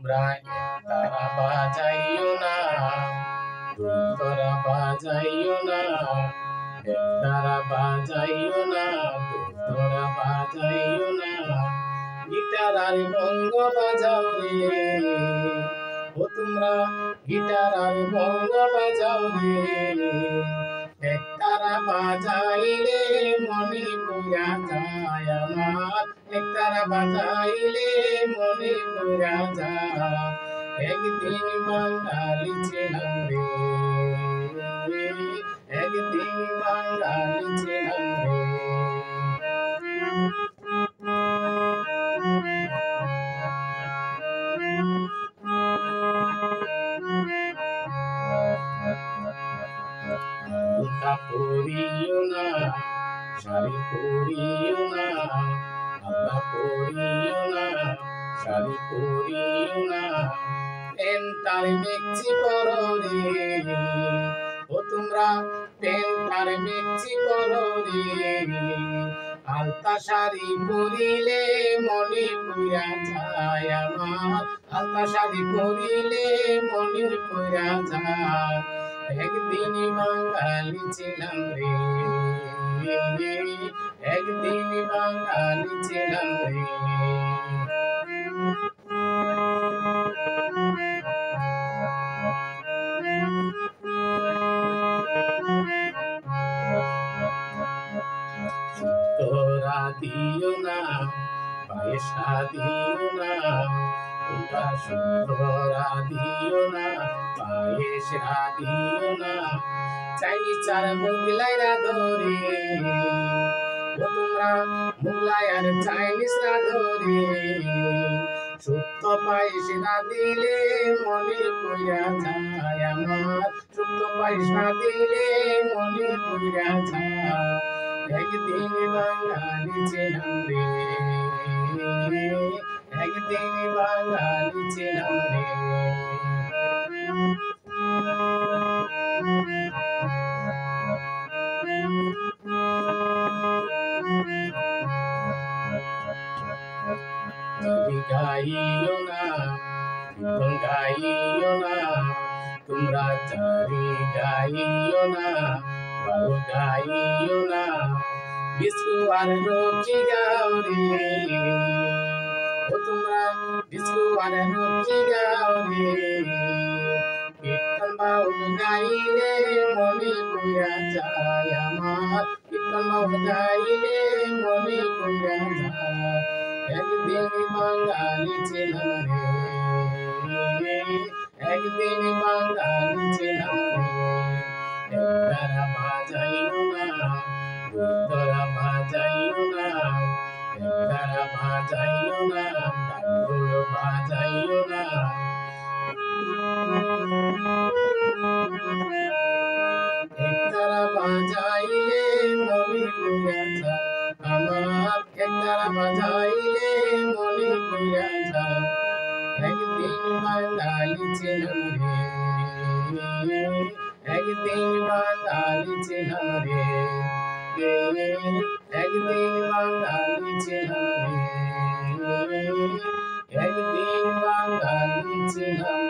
তোমরা তারা বাজাইও না, তোরা বাজাইও না, তারা বাজাইও না, তোরা বাজাইও না, গিটার আর বঙ্গ বাজাও রে। ও তোমরা গিটার আর বঙ্গ বাজাও রে। একতারা বাজাইলে মনে পুরা যায় আমার, একতারা বাজাইলে মনে পুরা যায়। একদিন বাঙালি ছিলাম রে, একদিন বাঙালি ছিলাম রে। আলতা পরিও না, শাড়ি পরিও না, আলতা পরিও না, শাড়ি পরিও না, পেন্টার মেক্সি পরো রে। ও তোমরা পেন্টার মেক্সি পরো রে। আলতা শাড়ি পরিলে মনে পুরা যায় আমার, আলতা শাড়ি পরিলে মনে পুরা যায়। একদিন বাঙালি ছিলাম রে, একদিন বাঙালি ছিলাম রে। তোরা দিও না, পয়সা দিও না, তোরা দিও না, পয়সা দিও না, চাইনি চার মুগলাইরা ধরে। ও তোমরা মুগলাই আর চাইনিজরা ধরে। শুক্তো পয়সা দিলে মনে পুরা যায় আমার, শুক্তো পয়সা দিলে মনে পুরা যায়। একদিন বাঙালি ছিলাম রে, একদিন বাঙালি ছিলাম রে। গাইও না, গাইও না, তোমরা চারি গাইও না, বাবু গাইও না, বিষ্ণু আর রকি গাও রে। ও তোমরা বিষ্ণু আর রকি গাও রে। কীর্তন বাউল গাইলে মনে পুরা যায় আমার, কীর্তন বাউল গাইলে মনে পুরা যায়। একদিন বাঙালি ছিলাম রে, একদিন বাঙালি ছিলাম রে। একতারা বাজাইও না, তোরা বাজাইও না, একতারা বাজাইও না, তাল বাজাইও না। একতারা বাজাইলে মনে পুরা যায় আমার, একতারা বাজাইলে মনে পুরা যায়। একদিন বাঙালি ছিলাম রে, একদিন বাঙালি ছিলাম রে, একদিন বাঙালি ছিলাম রে, একদিন বাঙালি ছিলাম।